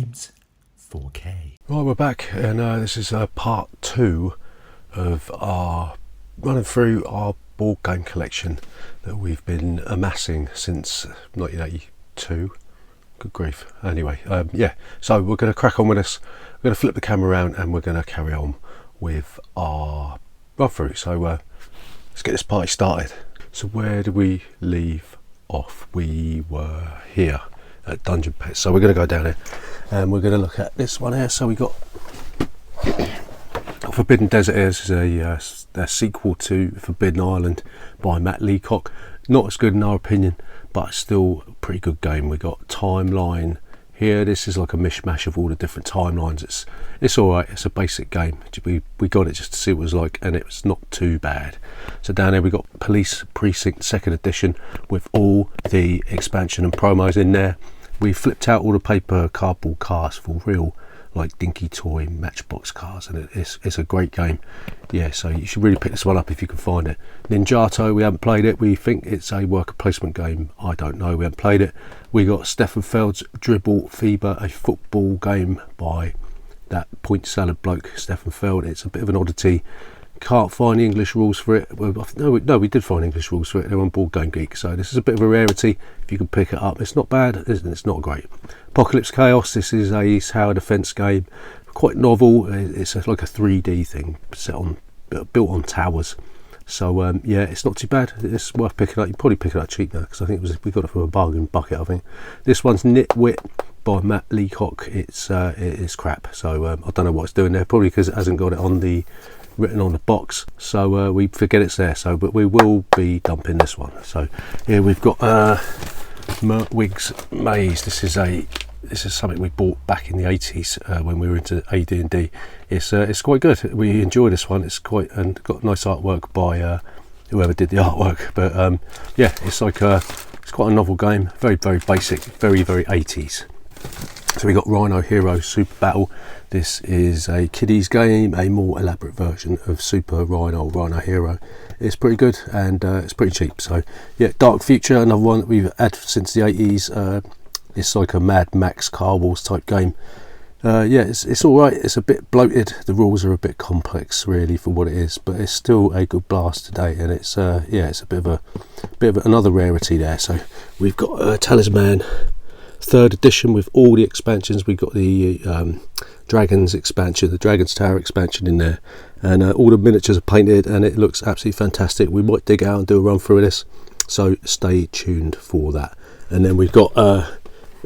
Boardgames 4K. Right, we're back, and this is part 2 of our running through our board game collection that we've been amassing since 1982. Good grief. Anyway, so we're going to crack on with this. We're going to flip the camera around and we're going to carry on with our run through. So let's get this party started. So where did we leave off? We were here at Dungeon Pets. So we're going to go down here and we're going to look at this one here. So we got Forbidden Desert. This is a sequel to Forbidden Island by Matt Leacock. Not as good in our opinion, but still a pretty good game. We got Timeline here. This is like a mishmash of all the different timelines. It's all right. It's a basic game. We got it just to see what it was like, and it was not too bad. So down here we got Police Precinct 2nd edition with all the expansion and promos in there. We flipped out all the paper cardboard cars for real, like dinky toy matchbox cars, and it's a great game. Yeah, so you should really pick this one up if you can find it. Ninjato, we haven't played it. We think it's a worker placement game. I don't know, we haven't played it. We got Stefan Feld's Dribble Fever, a football game by that point salad bloke Stefan Feld. It's a bit of an oddity. Can't find the English rules for it. No, we did find English rules for it. They're on Board Game Geek, so this is a bit of a rarity. If you can pick it up, it's not bad, it's not great. Apocalypse Chaos, this is a tower defense game, quite novel. It's like a 3D thing built on towers. So yeah, it's not too bad. It's worth picking up. You can probably pick it up cheap now, because I think we got it from a bargain bucket. I think this one's Nitwit by Matt Leacock. It is crap. So I don't know what it's doing there. Probably because it hasn't got it written on the box, so we forget it's there. So but we will be dumping this one. So here we've got Mertwig's Maze. This is something we bought back in the 80s when we were into AD&D. It's quite good. We enjoy this one. It's and got nice artwork by whoever did the artwork. But yeah, it's like it's quite a novel game. Very basic. Very 80s. So we got Rhino Hero Super Battle. This is a kiddies game, a more elaborate version of Super Rhino Hero. It's pretty good, and it's pretty cheap. So yeah, Dark Future, another one that we've had since the 80s. It's like a Mad Max Car Wars type game. Yeah, it's all right. It's a bit bloated. The rules are a bit complex, really, for what it is, but it's still a good blast today. And it's yeah, it's a bit of another rarity there. So we've got Talisman 3rd edition with all the expansions. We've got the Dragons expansion, the Dragons Tower expansion in there, and all the miniatures are painted, and it looks absolutely fantastic. We might dig out and do a run through this, so stay tuned for that. And then we've got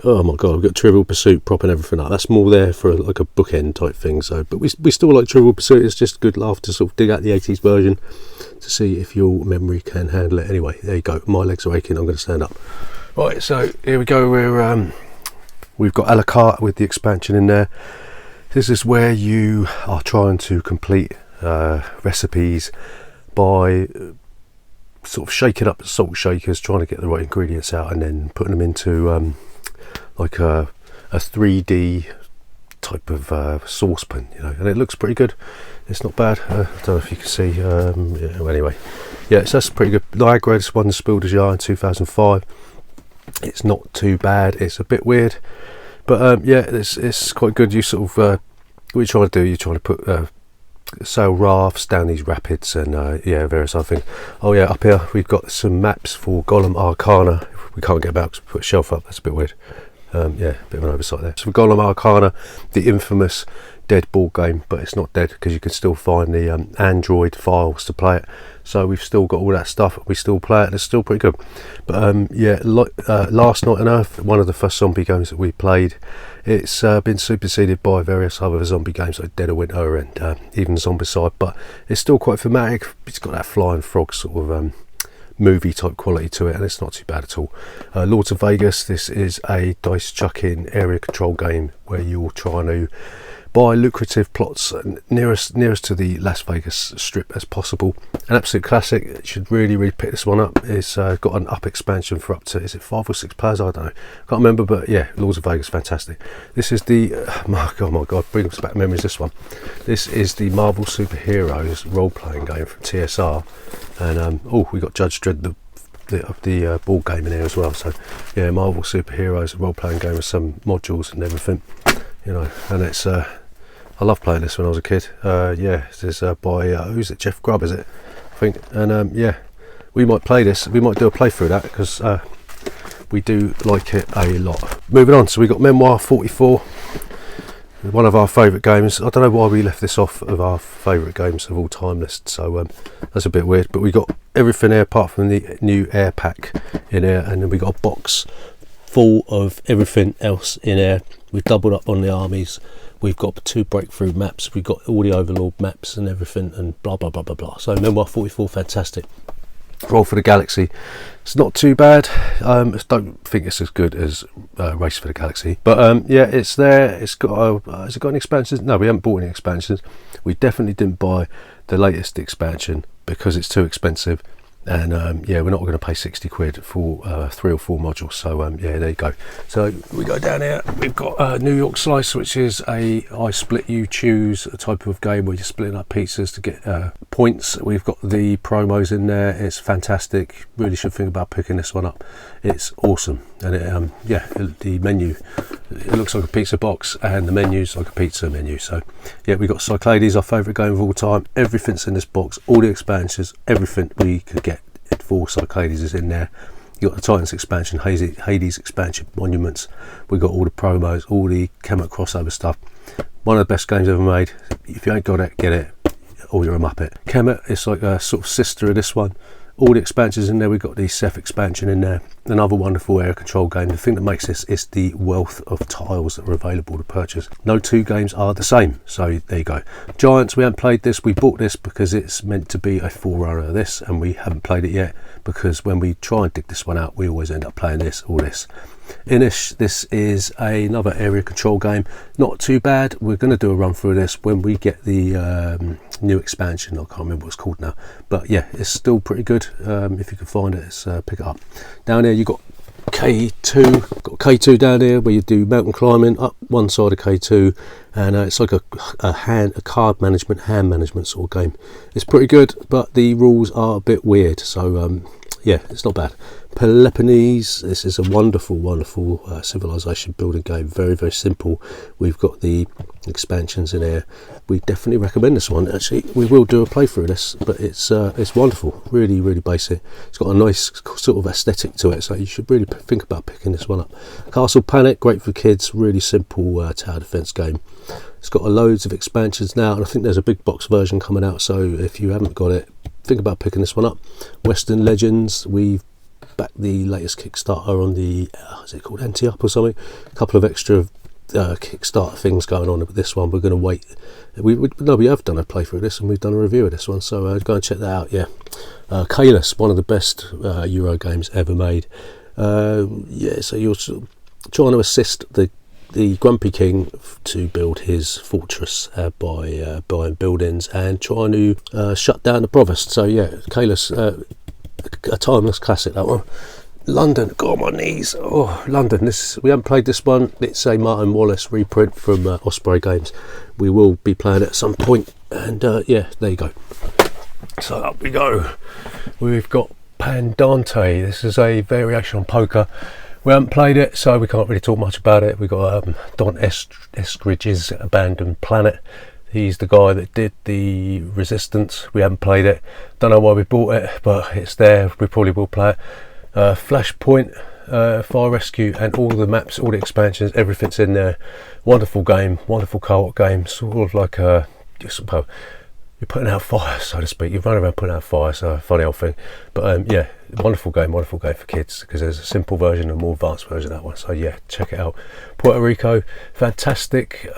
oh my god, we've got Trivial Pursuit propping everything up. That's more there for like a bookend type thing. So, but we still like Trivial Pursuit. It's just good laugh to sort of dig out the 80s version to see if your memory can handle it. Anyway, there you go. My legs are aching. I'm going to stand up. Right, so here we go. We've got a la carte with the expansion in there. This is where you are trying to complete recipes by sort of shaking up salt shakers, trying to get the right ingredients out, and then putting them into like a 3D type of saucepan, you know, and it looks pretty good. It's not bad. I don't know if you can see. Yeah, anyway, yeah, so that's pretty good. Niagara, this one, Spiel des Jahres in 2005. It's not too bad. It's a bit weird, but yeah, it's quite good. You sort of what you're trying to do, you're trying to put sail rafts down these rapids, and yeah, various other things. Oh yeah, up here we've got some maps for Golem Arcana. We can't get about because we put a shelf up. That's a bit weird. Yeah, a bit of an oversight there. So for Golem Arcana, the infamous dead board game, but it's not dead because you can still find the Android files to play it. So we've still got all that stuff. We still play it, and it's still pretty good. But yeah, Last Night on Earth, one of the first zombie games that we played. It's been superseded by various other zombie games like Dead of Winter and even Zombicide, but it's still quite thematic. It's got that flying frog sort of movie type quality to it, and it's not too bad at all. Lords of Vegas, this is a dice chucking area control game where you're trying to buy lucrative plots nearest to the Las Vegas strip as possible. An absolute classic. You should really pick this one up. It's got an up expansion for up to, is it 5 or 6 players? I don't know, can't remember, but yeah, Lords of Vegas, fantastic. This is the my god, brings back memories. This one, this is the Marvel Superheroes role-playing game from TSR, and oh, we got Judge Dredd the board game in here as well. So yeah, Marvel Superheroes role-playing game with some modules and everything. you know. And it's I love playing this when I was a kid. Yeah, this is by who's it? Jeff Grubb, is it? I think. And yeah, we might play this. We might do a playthrough of that because we do like it a lot. Moving on, so we got Memoir 44. One of our favourite games. I don't know why we left this off of our favourite games of all time list, so that's a bit weird, but we got everything here apart from the new air pack in here, and then we got a box full of everything else in here. We've doubled up on the armies, we've got 2 breakthrough maps, we've got all the Overlord maps and everything, and blah blah blah blah blah. So Memoir 44, fantastic. Roll for the Galaxy, it's not too bad. I don't think it's as good as Race for the Galaxy, but yeah, it's there. It's got has it got any expansions? No, we haven't bought any expansions. We definitely didn't buy the latest expansion because it's too expensive, and yeah, we're not going to pay 60 quid for 3 or 4 modules. So yeah, there you go. So we go down here, we've got New York Slice, which is a I split you choose a type of game where you're splitting up pizzas to get points. We've got the promos in there. It's fantastic. Really should think about picking this one up. It's awesome. And it, yeah, the menu, it looks like a pizza box, and the menu's like a pizza menu. So yeah, we got Cyclades, our favourite game of all time. Everything's in this box, all the expansions, everything we could get for Cyclades is in there. You got the Titans expansion, Hades expansion, Monuments. We got all the promos, all the Kemet crossover stuff. One of the best games ever made. If you ain't got it, get it, or you're a muppet. Kemet is like a sort of sister of this one. All the expansions in there. We've got the Seth expansion in there. Another wonderful area control game. The thing that makes this is the wealth of tiles that are available to purchase. No 2 games are the same. So there you go. Giants, we haven't played this. We bought this because it's meant to be a forerunner of this, and we haven't played it yet because when we try and dig this one out, we always end up playing this or this. Inish, this is another area control game. Not too bad. We're going to do a run through this when we get the new expansion. I can't remember what it's called now, but yeah, it's still pretty good. If you can find it, let's pick it up. Down here you got K2. Got K2 down here where you do mountain climbing up one side of K2, and it's like a card management, hand management sort of game. It's pretty good, but the rules are a bit weird, so yeah, it's not bad. Peloponnese, this is a wonderful civilization building game. Very, very simple. We've got the expansions in here. We definitely recommend this one. Actually, we will do a playthrough of this, but it's wonderful. Really, really basic. It's got a nice sort of aesthetic to it, so you should really think about picking this one up. Castle Panic, great for kids. Really simple tower defense game. It's got loads of expansions now, and I think there's a big box version coming out, so if you haven't got it, think about picking this one up. Western Legends, we've backed the latest Kickstarter on the is it called Anti-Up or something. A couple of extra Kickstarter things going on with this one. We're going to wait. We have done a playthrough of this, and we've done a review of this one, so go and check that out. Yeah, Kalis, one of the best Euro games ever made. Yeah, so you're sort of trying to assist the Grumpy King to build his fortress by buying buildings and trying to shut down the provost. So yeah, Kalis, a timeless classic, that one. London, got on my knees. Oh, London, we haven't played this one. It's a Martin Wallace reprint from Osprey Games. We will be playing it at some point, and yeah, there you go. So up we go. We've got Pandante. This is a variation on poker. We haven't played it, so we can't really talk much about it. We've got Don Eskridge's Abandoned Planet. He's the guy that did the Resistance. We haven't played it. Don't know why we bought it, but it's there. We probably will play it. Flashpoint, Fire Rescue, and all the maps, all the expansions, everything's in there. Wonderful game, wonderful co-op game. Sort of like a, you're putting out fire, so to speak. You're running around putting out fire, so funny old thing. But yeah, wonderful game for kids, because there's a simple version and a more advanced version of that one. So yeah, check it out. Puerto Rico, fantastic.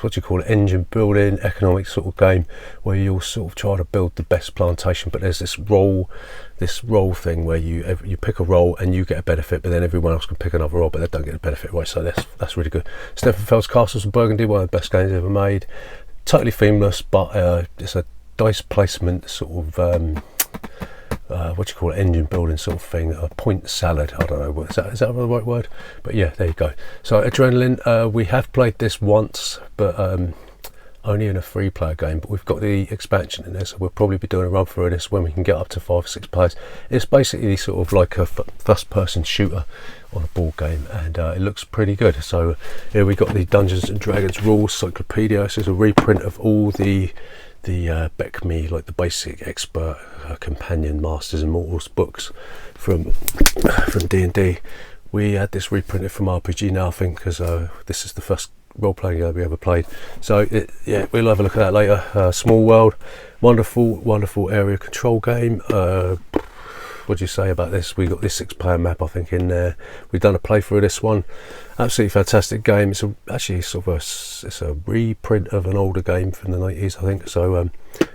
What do you call it? Engine building, economic sort of game where you'll sort of try to build the best plantation. But there's this role thing where you pick a role and you get a benefit, but then everyone else can pick another role, but they don't get a benefit, right? So that's really good. Steffenfeld's Castles and Burgundy, one of the best games ever made. Totally themeless, but it's a dice placement sort of what do you call it, engine building sort of thing, a point salad. I don't know, is that the right word? But yeah, there you go. So Adrenaline, we have played this once, but only in a 3-player game, but we've got the expansion in there, so we'll probably be doing a run through this when we can get up to 5 or 6 players. It's basically sort of like a first-person shooter on a board game, and it looks pretty good. So here we got the Dungeons and Dragons rules cyclopedia. This is a reprint of all the BECME, like the basic expert companion Masters and Mortals books from D&D. We had this reprinted from RPG Now, I think, because this is the first role-playing game we ever played. So yeah, we'll have a look at that later. Small World, wonderful area control game. What do you say about this? We got this 6-player map, I think, in there. We've done a playthrough of this one. Absolutely fantastic game. It's actually sort of it's a reprint of an older game from the 90s, I think. So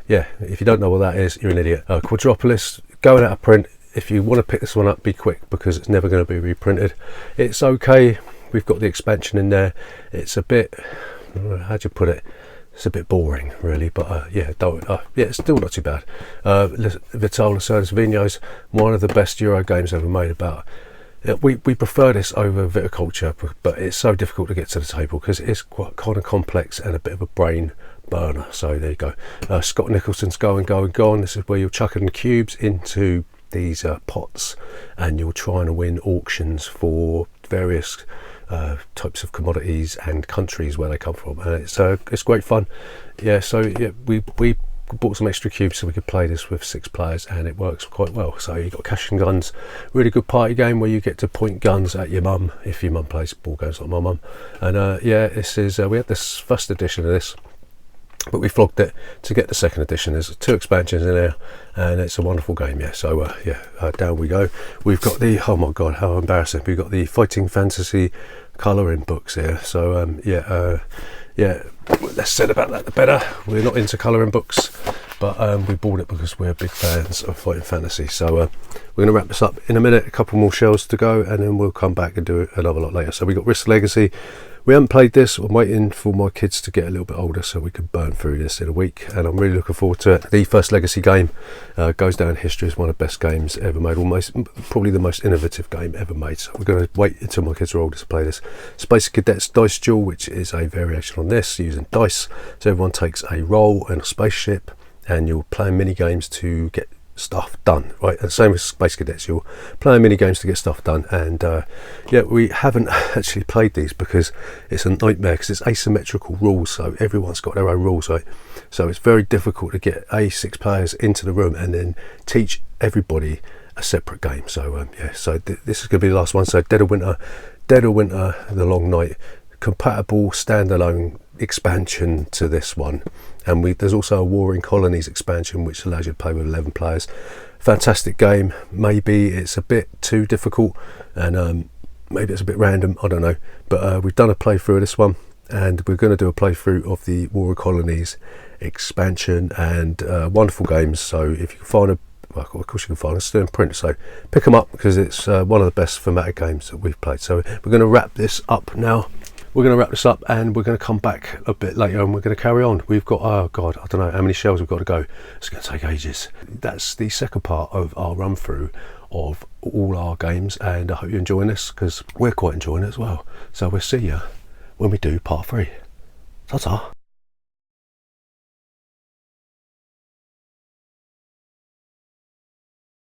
yeah, if you don't know what that is, you're an idiot. Quadropolis, going out of print. If you want to pick this one up, be quick, because it's never going to be reprinted. It's okay. We've got the expansion in there. It's a bit, how'd you put it? It's a bit boring, really, but yeah, it's still not too bad. Vital Lacerda's Vignos, one of the best Euro games ever made. About we prefer this over Viticulture, but it's so difficult to get to the table because it's quite kind of complex and a bit of a brain burner. So there you go. Scott Nicholson's Go Gone. This is where you're chucking cubes into these pots, and you're trying to win auctions for various types of commodities and countries where they come from, and it's great fun. Yeah, so yeah, we bought some extra cubes so we could play this with 6 players, and it works quite well. So you got cash and guns, really good party game where you get to point guns at your mum if your mum plays board games like my mum. And yeah, this is we had this first edition of this, but we flogged it to get the second edition. There's 2 expansions in there, and it's a wonderful game. Yeah, so yeah, down we go. We've got the, oh my god, how embarrassing, we've got the Fighting Fantasy colouring books here. So yeah, less said about that the better. We're not into colouring books, but we bought it because we're big fans of Fighting Fantasy. So we're going to wrap this up in a minute, a couple more shelves to go, and then we'll come back and do another lot later. So we got Risk Legacy. We haven't played this. I'm waiting for my kids to get a little bit older so we can burn through this in a week, and I'm really looking forward to it. The first Legacy game goes down in history as one of the best games ever made, probably the most innovative game ever made. So we're going to wait until my kids are older to play this. Space Cadets Dice Duel, which is a variation on this using dice. So everyone takes a role in a spaceship, and you're playing mini games to get stuff done, right? And same with Space Cadets, you're playing mini games to get stuff done. And yeah, we haven't actually played these because it's a nightmare, because it's asymmetrical rules, so everyone's got their own rules, right? So it's very difficult to get 6 players into the room and then teach everybody a separate game. So yeah, so this is going to be the last one. So Dead of Winter, The Long Night, compatible standalone expansion to this one, and there's also a Warring Colonies expansion which allows you to play with 11 players. Fantastic game. Maybe it's a bit too difficult, and maybe it's a bit random, I don't know, but we've done a playthrough of this one, and we're going to do a playthrough of the Warring Colonies expansion, and wonderful games. So if you can find well, of course you can find them, still in print, so pick them up because it's one of the best thematic games that we've played. So we're going to wrap this up now. We're going to wrap this up, and we're going to come back a bit later, and we're going to carry on. We've got, oh god, I don't know how many shelves we've got to go. It's going to take ages. That's the second part of our run through of all our games, and I hope you're enjoying this, because we're quite enjoying it as well. So we'll see you when we do part 3. Ta-ta.